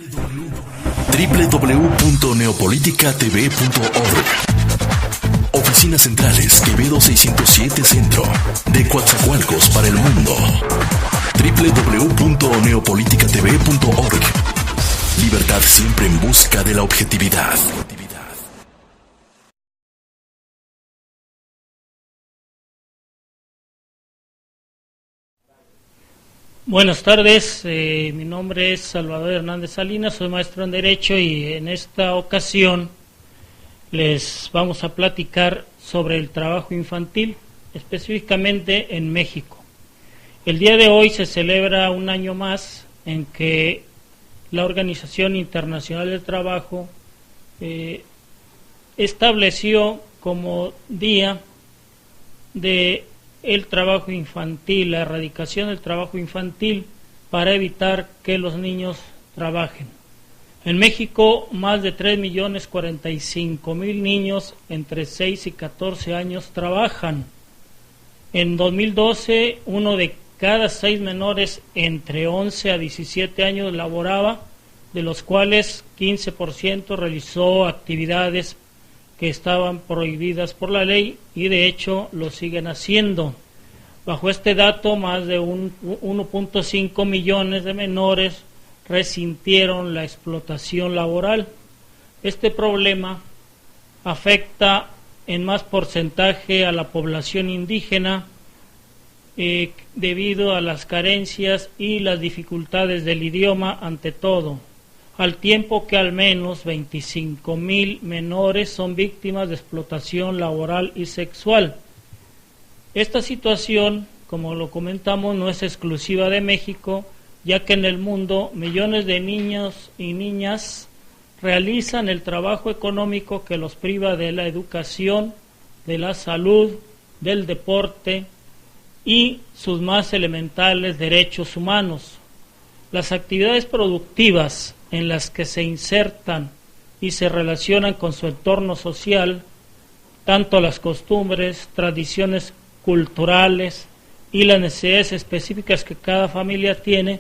www.neopoliticatv.org. Oficinas centrales Quevedo 607 Centro, de Coatzacoalcos para el mundo. www.neopoliticatv.org. Libertad siempre en busca de la objetividad. Buenas tardes, mi nombre es Salvador Hernández Salinas, soy maestro en Derecho y en esta ocasión les vamos a platicar sobre el trabajo infantil, específicamente en México. El día de hoy se celebra un año más en que la Organización Internacional del Trabajo estableció como día de el trabajo infantil, la erradicación del trabajo infantil para evitar que los niños trabajen. En México, más de 3.045.000 niños entre 6 y 14 años trabajan. En 2012, uno de cada 6 menores entre 11 a 17 años laboraba, de los cuales 15% realizó actividades que estaban prohibidas por la ley y de hecho lo siguen haciendo. Bajo este dato, más de 1.5 millones de menores resintieron la explotación laboral. Este problema afecta en más porcentaje a la población indígena debido a las carencias y las dificultades del idioma ante todo, al tiempo que al menos 25.000 menores son víctimas de explotación laboral y sexual. Esta situación, como lo comentamos, no es exclusiva de México, ya que en el mundo millones de niños y niñas realizan el trabajo económico que los priva de la educación, de la salud, del deporte y sus más elementales derechos humanos. Las actividades productivas en las que se insertan y se relacionan con su entorno social, tanto las costumbres, tradiciones culturales y las necesidades específicas que cada familia tiene,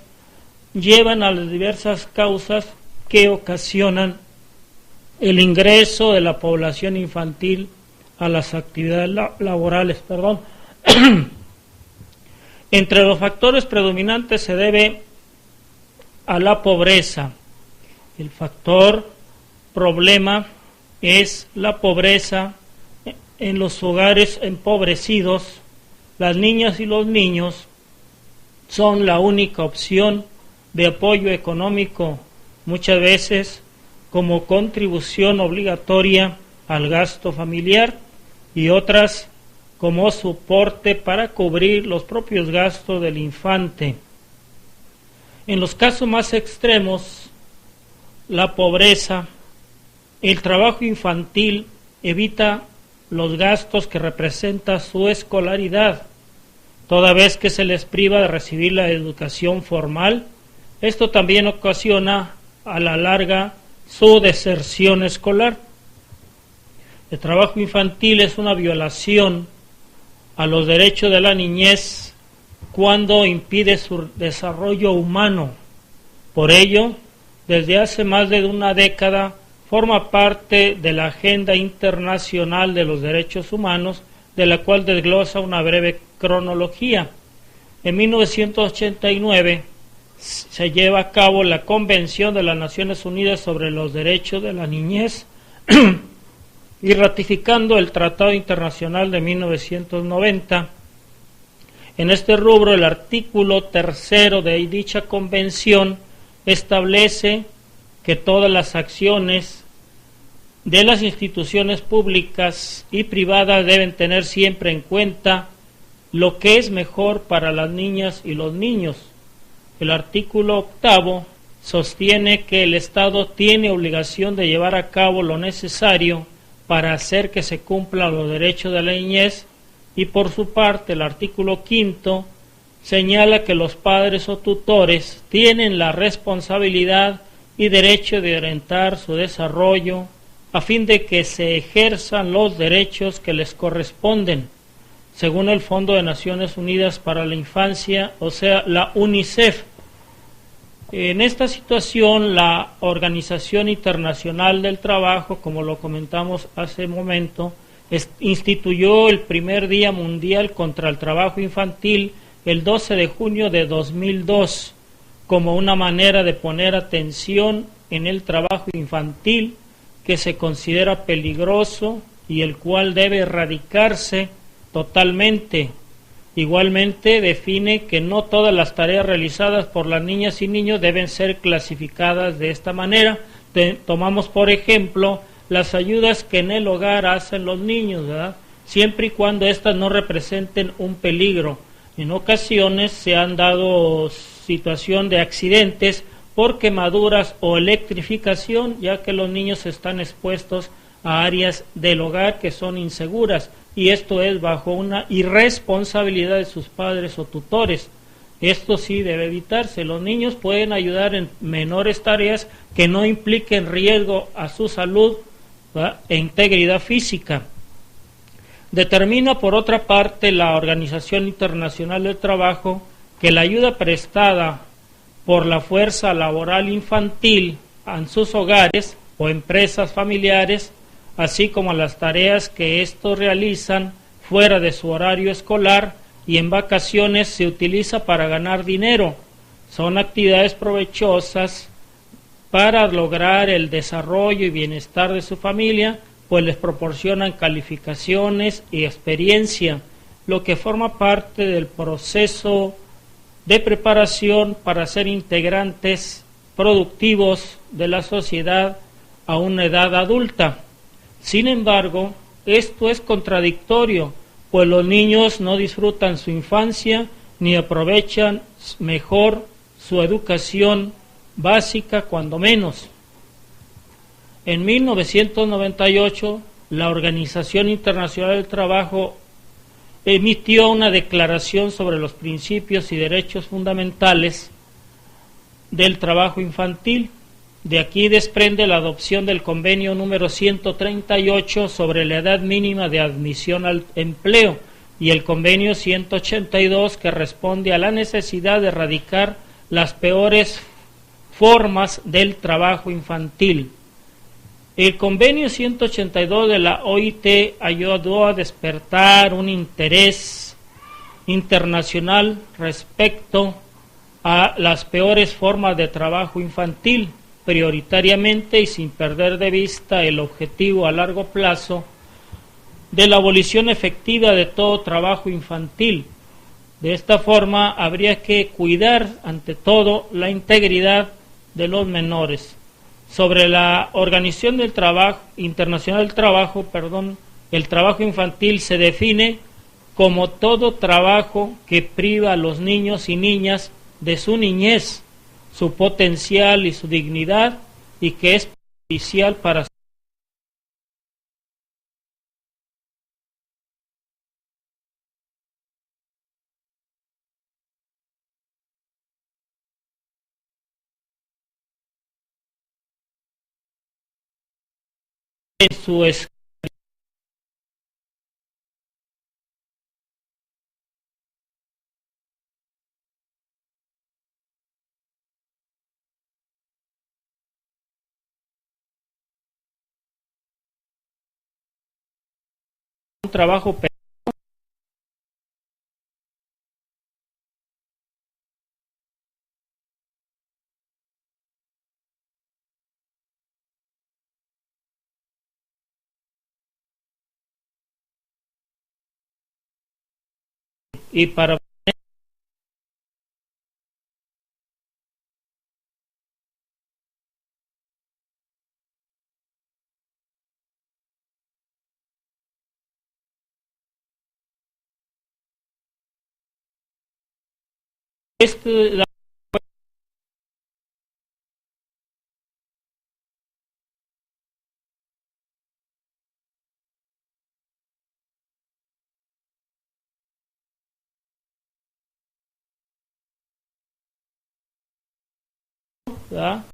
llevan a las diversas causas que ocasionan el ingreso de la población infantil a las actividades laborales. Entre los factores predominantes se debe a la pobreza. El factor problema es la pobreza en los hogares empobrecidos. Las niñas y los niños son la única opción de apoyo económico, muchas veces como contribución obligatoria al gasto familiar y otras como soporte para cubrir los propios gastos del infante. En los casos más extremos, la pobreza, el trabajo infantil evita los gastos que representa su escolaridad, toda vez que se les priva de recibir la educación formal. Esto también ocasiona a la larga su deserción escolar. El trabajo infantil es una violación a los derechos de la niñez cuando impide su desarrollo humano. Por ello, desde hace más de una década, forma parte de la Agenda Internacional de los Derechos Humanos, de la cual desglosa una breve cronología. En 1989 se lleva a cabo la Convención de las Naciones Unidas sobre los Derechos de la Niñez y ratificando el Tratado Internacional de 1990. En este rubro, el artículo 3 de dicha convención establece que todas las acciones de las instituciones públicas y privadas deben tener siempre en cuenta lo que es mejor para las niñas y los niños. El artículo 8 sostiene que el Estado tiene obligación de llevar a cabo lo necesario para hacer que se cumplan los derechos de la niñez, y por su parte el artículo 5 señala que los padres o tutores tienen la responsabilidad y derecho de orientar su desarrollo a fin de que se ejerzan los derechos que les corresponden, según el Fondo de Naciones Unidas para la Infancia, o sea, la UNICEF. En esta situación, la Organización Internacional del Trabajo, como lo comentamos hace un momento, instituyó el primer Día Mundial contra el Trabajo Infantil el 12 de junio de 2002 como una manera de poner atención en el trabajo infantil que se considera peligroso y el cual debe erradicarse totalmente. Igualmente define que no todas las tareas realizadas por las niñas y niños deben ser clasificadas de esta manera. Tomamos por ejemplo las ayudas que en el hogar hacen los niños, ¿verdad? Siempre y cuando éstas no representen un peligro. En ocasiones se han dado situación de accidentes por quemaduras o electrificación, ya que los niños están expuestos a áreas del hogar que son inseguras, y esto es bajo una irresponsabilidad de sus padres o tutores. Esto sí debe evitarse. Los niños pueden ayudar en menores tareas que no impliquen riesgo a su salud, ¿verdad?, e integridad física. Determina, por otra parte, la Organización Internacional del Trabajo que la ayuda prestada por la fuerza laboral infantil en sus hogares o empresas familiares, así como las tareas que estos realizan fuera de su horario escolar y en vacaciones, se utiliza para ganar dinero. Son actividades provechosas para lograr el desarrollo y bienestar de su familia, pues les proporcionan calificaciones y experiencia, lo que forma parte del proceso de preparación para ser integrantes productivos de la sociedad a una edad adulta. Sin embargo, esto es contradictorio, pues los niños no disfrutan su infancia ni aprovechan mejor su educación básica, cuando menos. En 1998, la Organización Internacional del Trabajo emitió una declaración sobre los principios y derechos fundamentales del trabajo infantil. De aquí desprende la adopción del convenio número 138 sobre la edad mínima de admisión al empleo y el convenio 182 que responde a la necesidad de erradicar las peores formas del trabajo infantil. El convenio 182 de la OIT ayudó a despertar un interés internacional respecto a las peores formas de trabajo infantil, prioritariamente y sin perder de vista el objetivo a largo plazo de la abolición efectiva de todo trabajo infantil. De esta forma habría que cuidar ante todo la integridad de los menores. Sobre la Organización del Trabajo Internacional del Trabajo, el trabajo infantil se define como todo trabajo que priva a los niños y niñas de su niñez, su potencial y su dignidad, y que es perjudicial para su un trabajo y para este ¿verdad?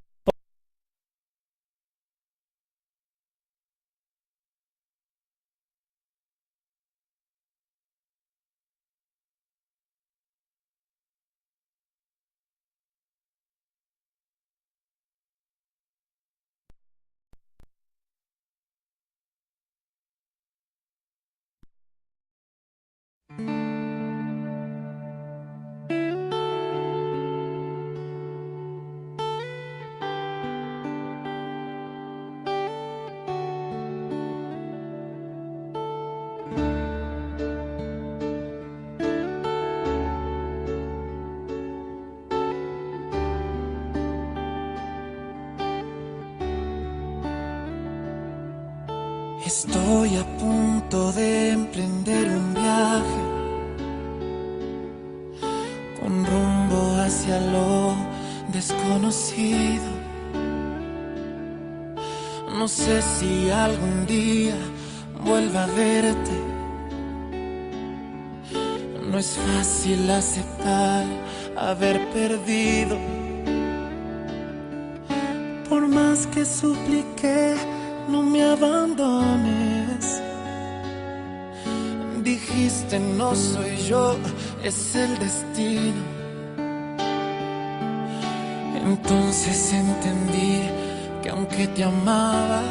Estoy a punto de emprender un viaje con rumbo hacia lo desconocido. No sé si algún día vuelva a verte. No es fácil aceptar haber perdido. Por más que supliqué, no me abandones. Dijiste no soy yo, es el destino. Entonces entendí que aunque te amaba,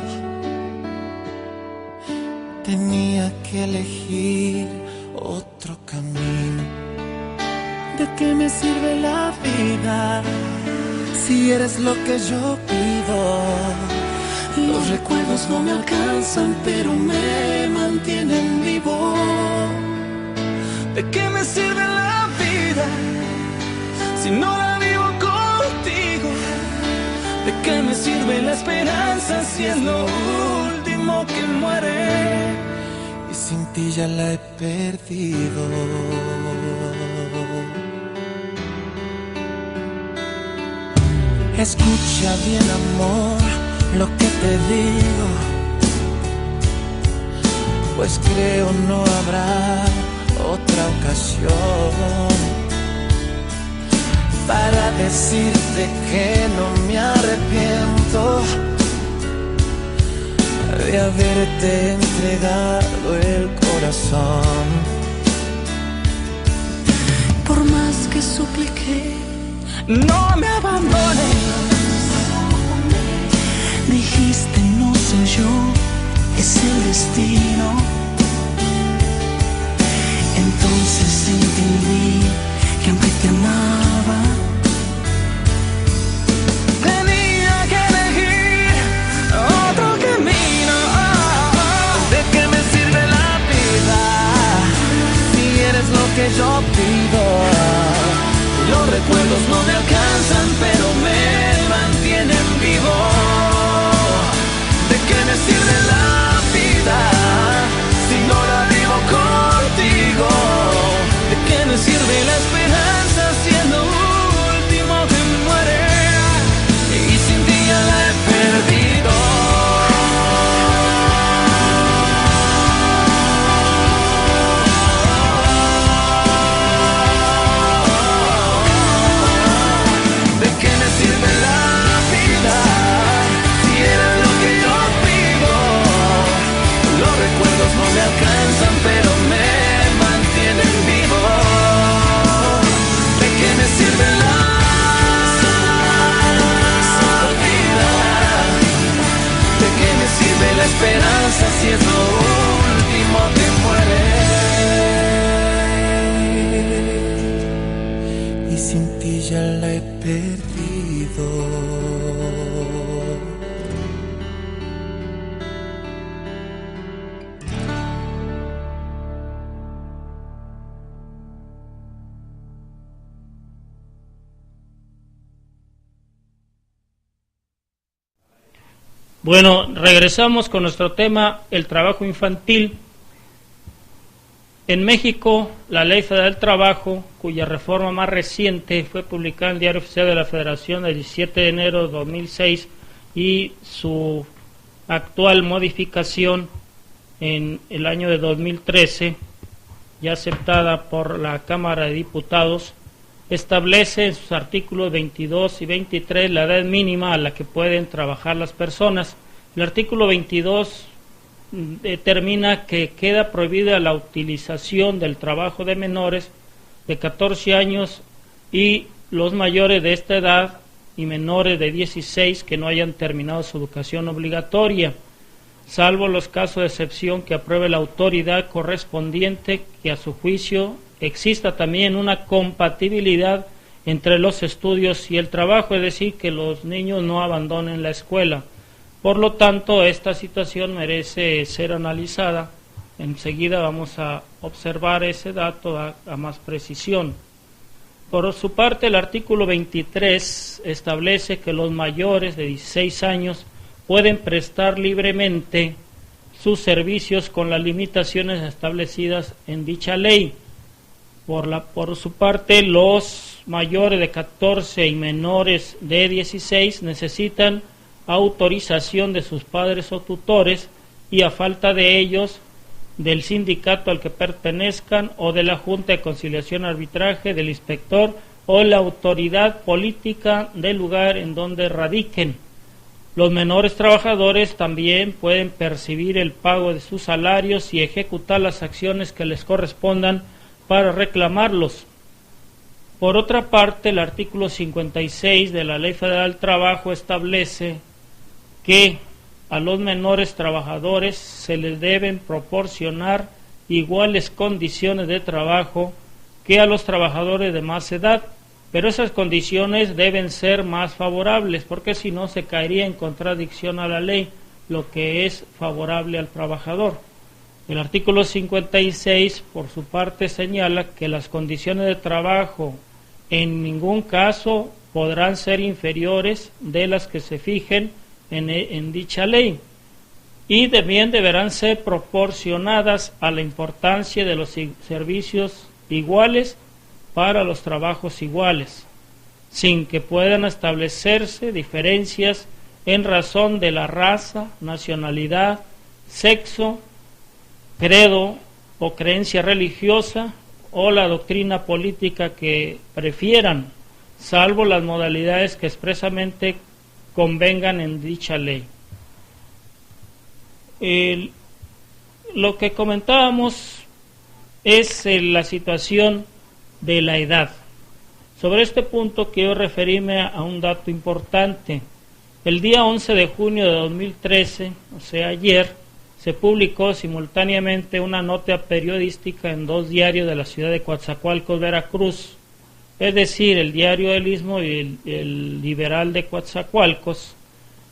tenía que elegir otro camino. ¿De qué me sirve la vida si eres lo que yo pido? Los recuerdos no me alcanzan, pero me mantienen vivo. ¿De qué me sirve la vida si no la vivo contigo? ¿De qué me sirve la esperanza si es lo último que muere? Y sin ti ya la he perdido. Escucha bien, amor, lo que te digo, pues creo no habrá otra ocasión para decirte que no me arrepiento de haberte entregado el corazón. Por más que supliqué, no me abandones. Dijiste no soy yo, es el destino. Entonces entendí que aunque te amaba, tenía que elegir otro camino. ¿De qué me sirve la vida si eres lo que yo pido? Los recuerdos no me alcanzan, pero me mantienen vivo. ¿De qué me sirve la vida si no la vivo contigo? ¿De qué me sirve la esperanza si es lo último que muere? Y sin ti ya la he perdido. ¿De qué me sirve la vida si eres lo que yo pido? Los recuerdos no me alcanzan, pero me mantienen vivo. ¿De qué me sirve la vida? ¿De qué me sirve la esperanza si es lo último que muere? Y sin ti ya la he perdido. Bueno, regresamos con nuestro tema, el trabajo infantil. En México, la Ley Federal del Trabajo, cuya reforma más reciente fue publicada en el Diario Oficial de la Federación el 17 de enero de 2006 y su actual modificación en el año de 2013, ya aceptada por la Cámara de Diputados, establece en sus artículos 22 y 23 la edad mínima a la que pueden trabajar las personas. El artículo 22 determina que queda prohibida la utilización del trabajo de menores de 14 años y los mayores de esta edad y menores de 16 que no hayan terminado su educación obligatoria, salvo los casos de excepción que apruebe la autoridad correspondiente, que a su juicio exista también una compatibilidad entre los estudios y el trabajo, es decir, que los niños no abandonen la escuela. Por lo tanto, esta situación merece ser analizada. Enseguida vamos a observar ese dato a más precisión. Por su parte, el artículo 23 establece que los mayores de 16 años pueden prestar libremente sus servicios con las limitaciones establecidas en dicha ley. Por su parte, los mayores de 14 y menores de 16 necesitan autorización de sus padres o tutores, y a falta de ellos, del sindicato al que pertenezcan o de la Junta de Conciliación y Arbitraje, del inspector o la autoridad política del lugar en donde radiquen. Los menores trabajadores también pueden percibir el pago de sus salarios y ejecutar las acciones que les correspondan para reclamarlos. Por otra parte, el artículo 56 de la Ley Federal del Trabajo establece que a los menores trabajadores se les deben proporcionar iguales condiciones de trabajo que a los trabajadores de más edad, pero esas condiciones deben ser más favorables, porque si no se caería en contradicción a la ley, lo que es favorable al trabajador. El artículo 56, por su parte, señala que las condiciones de trabajo en ningún caso podrán ser inferiores de las que se fijen en dicha ley, y también deberán ser proporcionadas a la importancia de los servicios iguales para los trabajos iguales, sin que puedan establecerse diferencias en razón de la raza, nacionalidad, sexo, credo o creencia religiosa o la doctrina política que prefieran, salvo las modalidades que expresamente convengan en dicha ley. Lo que comentábamos es la situación de la edad. Sobre este punto quiero referirme a un dato importante. El día 11 de junio de 2013, o sea ayer, se publicó simultáneamente una nota periodística en dos diarios de la ciudad de Coatzacoalcos, Veracruz, es decir, el Diario del Istmo y el Liberal de Coatzacoalcos,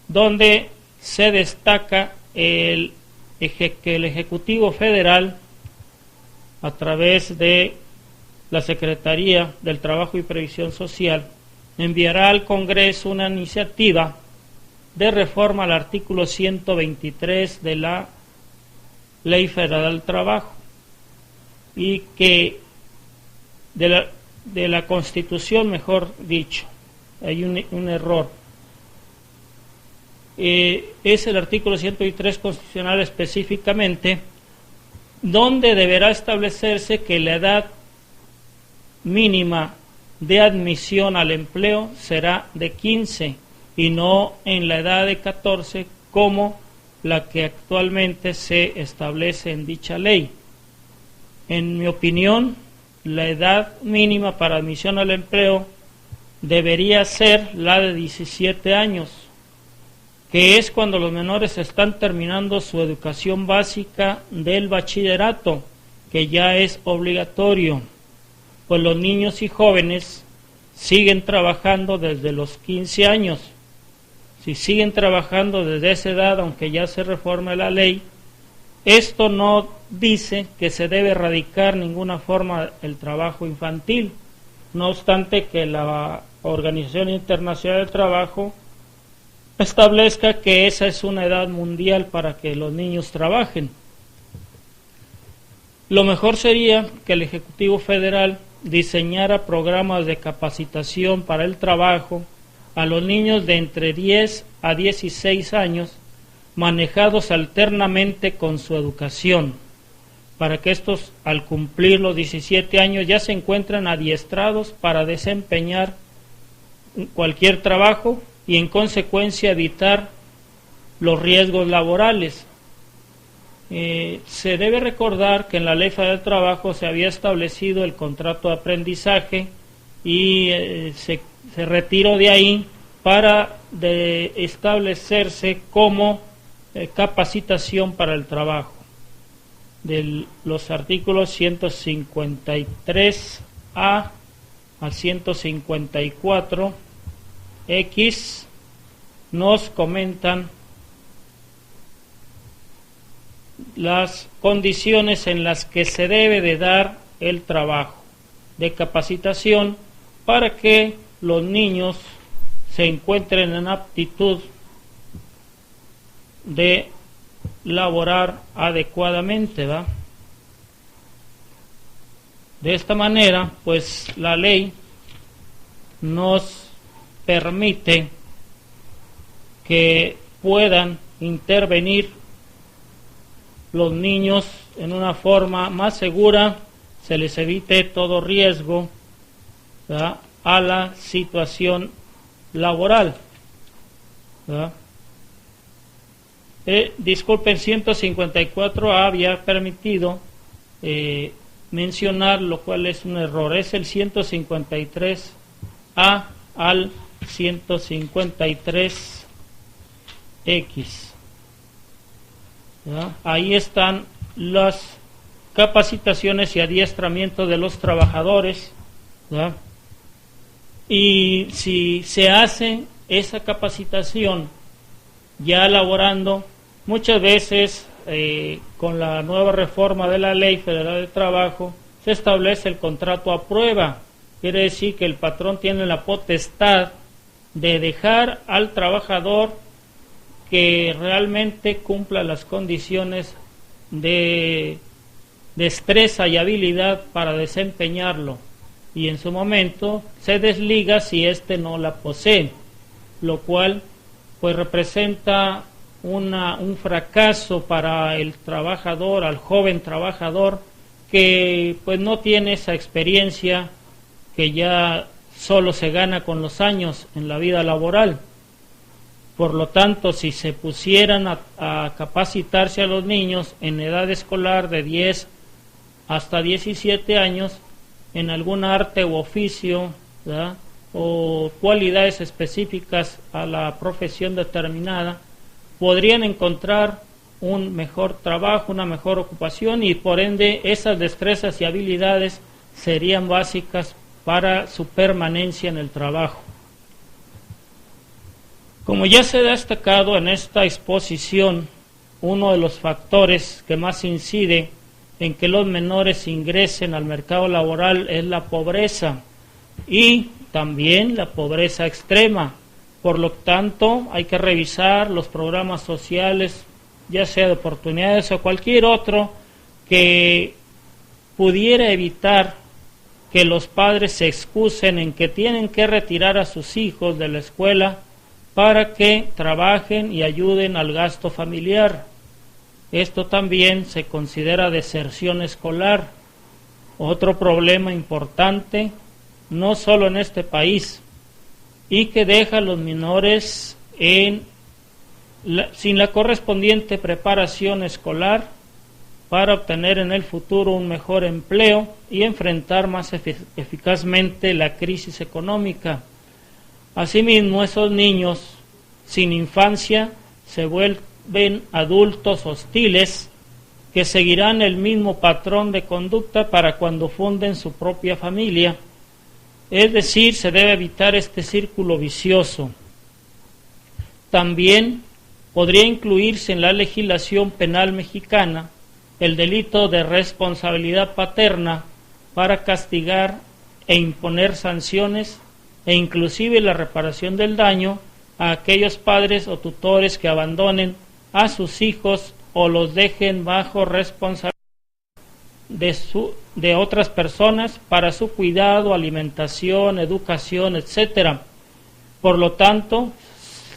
donde se destaca que el Ejecutivo Federal, a través de la Secretaría del Trabajo y Previsión Social, enviará al Congreso una iniciativa de reforma al artículo 123 de la Ley Federal del Trabajo, y que de la Constitución, mejor dicho, hay un error. Es el artículo 103 constitucional específicamente, donde deberá establecerse que la edad mínima de admisión al empleo será de 15 y no en la edad de 14 como la que actualmente se establece en dicha ley. En mi opinión, la edad mínima para admisión al empleo debería ser la de 17 años, que es cuando los menores están terminando su educación básica del bachillerato, que ya es obligatorio, pues los niños y jóvenes siguen trabajando desde los 15 años. Si siguen trabajando desde esa edad, aunque ya se reforme la ley, esto no dice que se debe erradicar ninguna forma el trabajo infantil, no obstante que la Organización Internacional del Trabajo establezca que esa es una edad mundial para que los niños trabajen. Lo mejor sería que el Ejecutivo Federal diseñara programas de capacitación para el trabajo a los niños de entre 10 a 16 años, manejados alternamente con su educación, para que estos, al cumplir los 17 años, ya se encuentren adiestrados para desempeñar cualquier trabajo y en consecuencia evitar los riesgos laborales. Se debe recordar que en la Ley Federal del Trabajo se había establecido el contrato de aprendizaje y se retiró de ahí para establecerse como capacitación para el trabajo. De los artículos 153A al 154X nos comentan las condiciones en las que se debe de dar el trabajo de capacitación para que los niños se encuentren en aptitud de laborar adecuadamente, ¿va? De esta manera, pues la ley nos permite que puedan intervenir los niños en una forma más segura, se les evite todo riesgo, ¿verdad?, a la situación laboral, ¿verdad? Disculpen, 154A había permitido mencionar, lo cual es un error, es el 153A al 153X. ¿Ya? Ahí están las capacitaciones y adiestramiento de los trabajadores, ¿ya? Y si se hace esa capacitación ya laborando, muchas veces con la nueva reforma de la Ley Federal de Trabajo se establece el contrato a prueba. Quiere decir que el patrón tiene la potestad de dejar al trabajador que realmente cumpla las condiciones de destreza y habilidad para desempeñarlo, y en su momento se desliga si éste no la posee, lo cual pues representa un fracaso para el trabajador, al joven trabajador que pues no tiene esa experiencia que ya solo se gana con los años en la vida laboral. Por lo tanto, si se pusieran a capacitarse a los niños en edad escolar de 10 hasta 17 años en algún arte u oficio, ¿verdad?, o cualidades específicas a la profesión determinada, podrían encontrar un mejor trabajo, una mejor ocupación, y por ende esas destrezas y habilidades serían básicas para su permanencia en el trabajo. Como ya se ha destacado en esta exposición, uno de los factores que más incide en que los menores ingresen al mercado laboral es la pobreza, y también la pobreza extrema. Por lo tanto, hay que revisar los programas sociales, ya sea de oportunidades o cualquier otro, que pudiera evitar que los padres se excusen en que tienen que retirar a sus hijos de la escuela para que trabajen y ayuden al gasto familiar. Esto también se considera deserción escolar, otro problema importante, no solo en este país, y que deja a los menores sin la correspondiente preparación escolar para obtener en el futuro un mejor empleo y enfrentar más eficazmente la crisis económica. Asimismo, esos niños sin infancia se vuelven adultos hostiles que seguirán el mismo patrón de conducta para cuando funden su propia familia. Es decir, se debe evitar este círculo vicioso. También podría incluirse en la legislación penal mexicana el delito de responsabilidad paterna para castigar e imponer sanciones e inclusive la reparación del daño a aquellos padres o tutores que abandonen a sus hijos o los dejen bajo responsabilidad de otras personas para su cuidado, alimentación, educación, etcétera. Por lo tanto,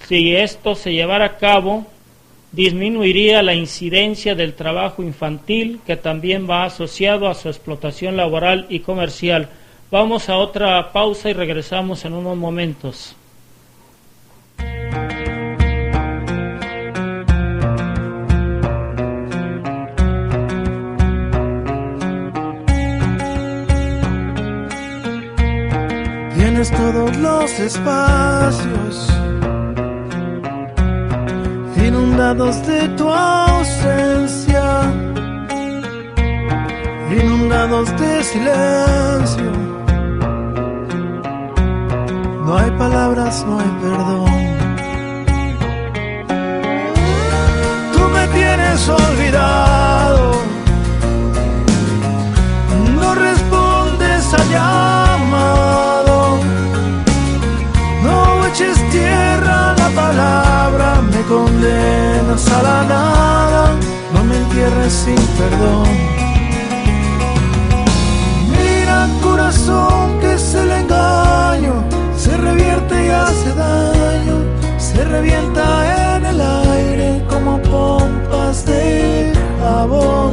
si esto se llevara a cabo, disminuiría la incidencia del trabajo infantil, que también va asociado a su explotación laboral y comercial. Vamos a otra pausa y regresamos en unos momentos. Tienes todos los espacios inundados de tu ausencia, inundados de silencio. No hay palabras, no hay perdón. Tú me tienes olvidado, no respondes al llamado, no eches tierra a la palabra, me condenas a la nada. dejarme sin perdón. Mira, corazón, que es el engaño, se revierte y hace daño, se revienta en el aire como pompas de jabón.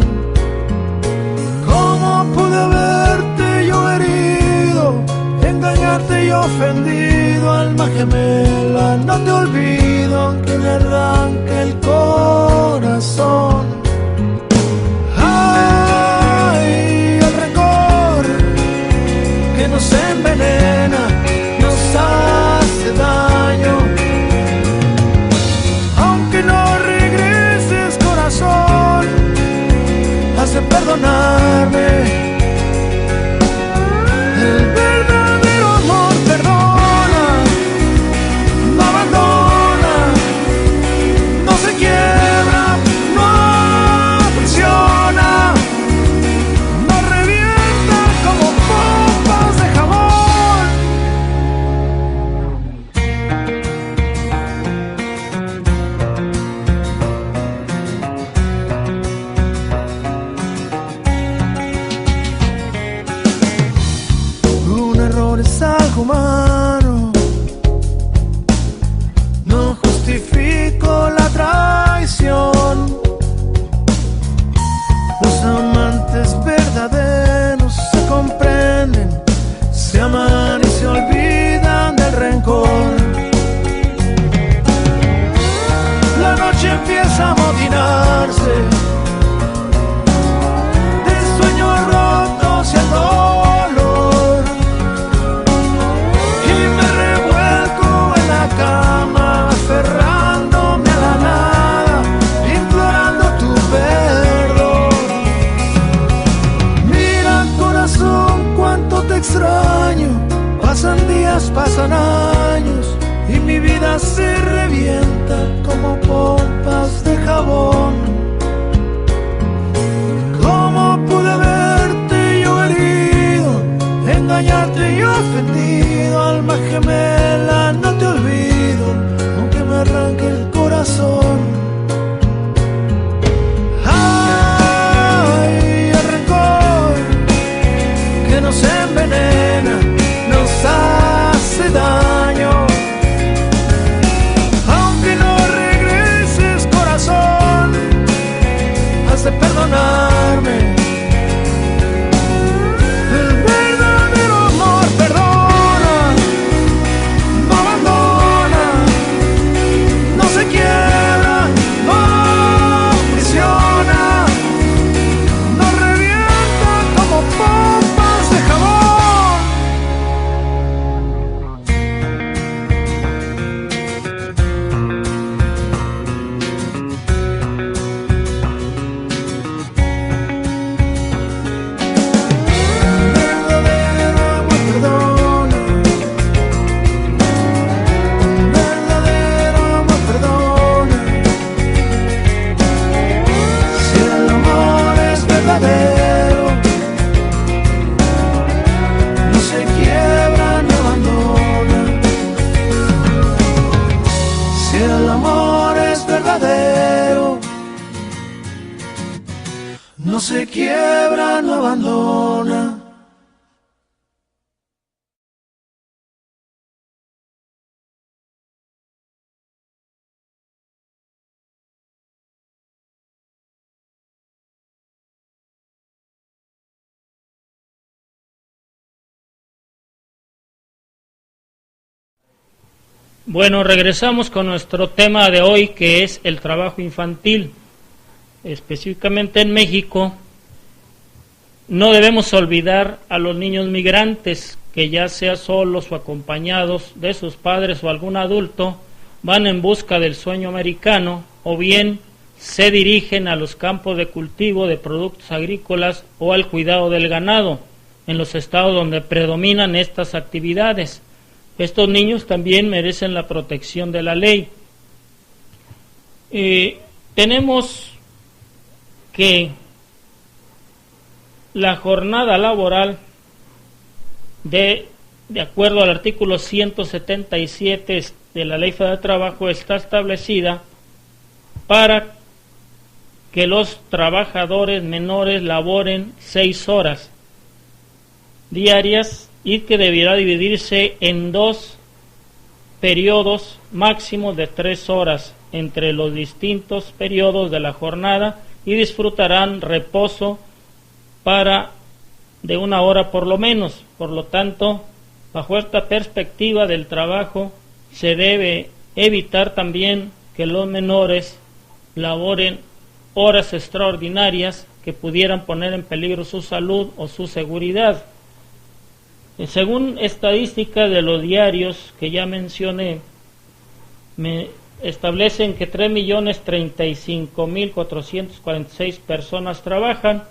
¿Cómo pude haberte yo herido, engañarte y ofendido? Alma gemela, no te olvido aunque me arranque el corazón. Ay, el rencor que nos envenena, nos hace daño. Aunque no regreses, corazón, has de perdonarme. El verdadero amor perdona, no abandona, no se quiebra, no aprisiona, no revienta como pompas de jabón. Un error es algo humano, no justifico la traición. Los amantes verdaderos se comprenden, se aman y se olvidan del rencor. La noche empieza a amotinarse de sueños rotos y el dolor, y me revuelco en la cama, aferrándome a la nada, implorando tu perdón. Mira, corazón, cuánto te extraño. Pasan días, pasan años, y mi vida se revienta como pompas de jabón. ¿Cómo pude verte yo herido, engañarte y ofendido? Alma gemela, no te olvido aunque me arranque el corazón. Ay, el rencor que nos envenena, nos hace daño. Aunque no regreses, corazón, has de perdonarme. El verdadero amor perdona, no abandona, no se quiebra, no aprisiona, no revienta como pompas de jabón. Verdadero amor perdona, verdadero amor perdona. Si el amor es verdadero, no se quiebra ni abandona. Si el amor es verdadero, no se quiebra, no abandona. Bueno, regresamos con nuestro tema de hoy, que es el trabajo infantil. Específicamente en México, no debemos olvidar a los niños migrantes que, ya sea solos o acompañados de sus padres o algún adulto, van en busca del sueño americano, o bien se dirigen a los campos de cultivo de productos agrícolas o al cuidado del ganado en los estados donde predominan estas actividades. Estos niños también merecen la protección de la ley. Tenemos que la jornada laboral, de acuerdo al artículo 177 de la Ley Federal del Trabajo, está establecida para que los trabajadores menores laboren 6 horas diarias y que deberá dividirse en 2 periodos máximos de 3 horas entre los distintos periodos de la jornada y disfrutarán reposo de 1 hora por lo menos. Por lo tanto, bajo esta perspectiva del trabajo, se debe evitar también que los menores laboren horas extraordinarias que pudieran poner en peligro su salud o su seguridad. Según estadísticas de los diarios que ya mencioné, establecen que 3.035.446 personas trabajan,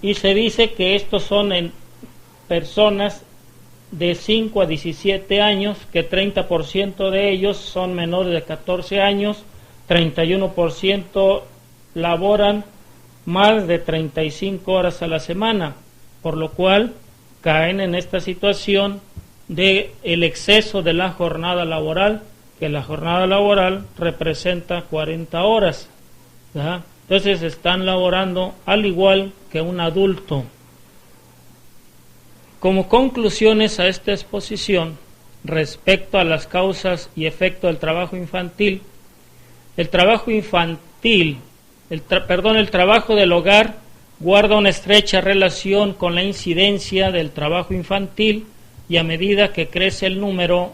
y se dice que estos son personas de 5 a 17 años, que 30% de ellos son menores de 14 años, 31% laboran más de 35 horas a la semana, por lo cual caen en esta situación de el exceso de la jornada laboral, que la jornada laboral representa 40 horas, ¿verdad? Entonces están laborando al igual que un adulto. Como conclusiones a esta exposición respecto a las causas y efectos del trabajo infantil, el trabajo del hogar guarda una estrecha relación con la incidencia del trabajo infantil, y a medida que crece el número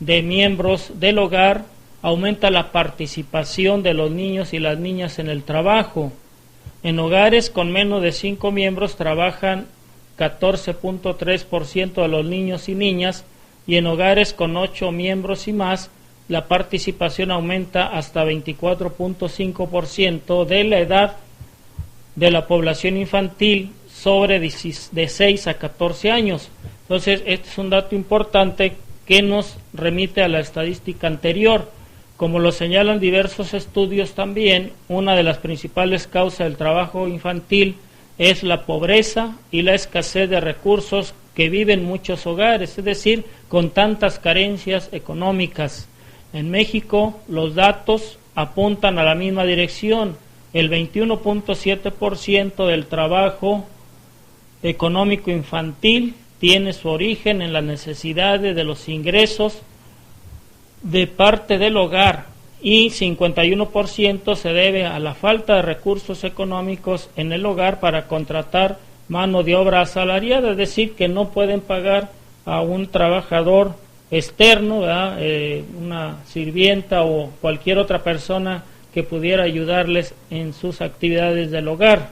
de miembros del hogar, aumenta la participación de los niños y las niñas en el trabajo. En hogares con menos de 5 miembros trabajan 14.3% de los niños y niñas, y en hogares con 8 miembros y más, la participación aumenta hasta 24.5% de la edad de la población infantil de 6 a 14 años. Entonces, este es un dato importante que nos remite a la estadística anterior. Como lo señalan diversos estudios también, una de las principales causas del trabajo infantil es la pobreza y la escasez de recursos que viven muchos hogares, es decir, con tantas carencias económicas. En México los datos apuntan a la misma dirección. El 21.7% del trabajo económico infantil tiene su origen en las necesidades de los ingresos de parte del hogar, y 51% se debe a la falta de recursos económicos en el hogar para contratar mano de obra asalariada, es decir, que no pueden pagar a un trabajador externo, ¿verdad? Una sirvienta o cualquier otra persona que pudiera ayudarles en sus actividades del hogar.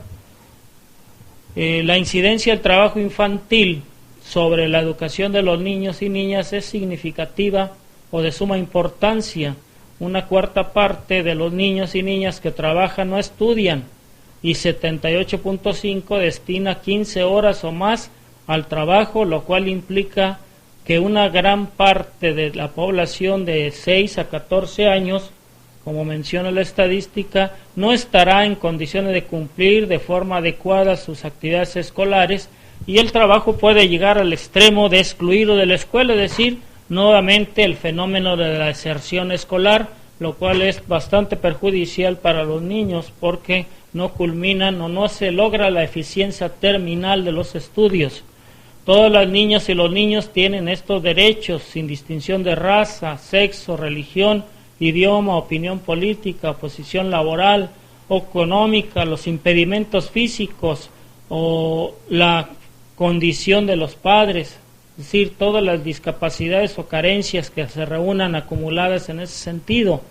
La incidencia del trabajo infantil sobre la educación de los niños y niñas es significativa o de suma importancia. 1/4 parte de los niños y niñas que trabajan no estudian, y 78.5% destina 15 horas o más al trabajo, lo cual implica que una gran parte de la población de 6 a 14 años, como menciona la estadística, no estará en condiciones de cumplir de forma adecuada sus actividades escolares, y el trabajo puede llegar al extremo de excluirlo de la escuela, es decir, nuevamente el fenómeno de la deserción escolar, lo cual es bastante perjudicial para los niños porque no culminan o no se logra la eficiencia terminal de los estudios. Todas las niñas y los niños tienen estos derechos sin distinción de raza, sexo, religión, idioma, opinión política, posición laboral o económica, los impedimentos físicos o la condición de los padres, es decir, todas las discapacidades o carencias que se reúnan acumuladas en ese sentido.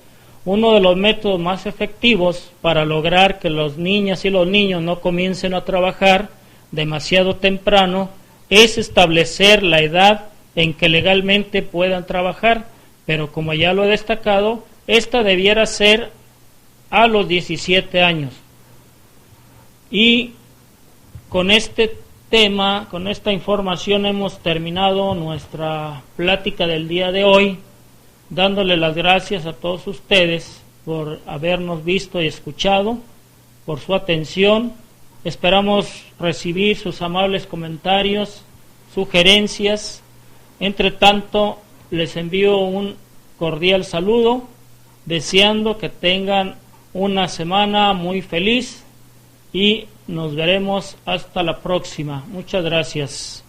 Uno de los métodos más efectivos para lograr que las niñas y los niños no comiencen a trabajar demasiado temprano es establecer la edad en que legalmente puedan trabajar, pero como ya lo he destacado, esta debiera ser a los 17 años. Y con este tema, con esta información hemos terminado nuestra plática del día de hoy, dándole las gracias a todos ustedes por habernos visto y escuchado, por su atención. Esperamos recibir sus amables comentarios, sugerencias. Entre tanto, les envío un cordial saludo, deseando que tengan una semana muy feliz y nos veremos hasta la próxima. Muchas gracias.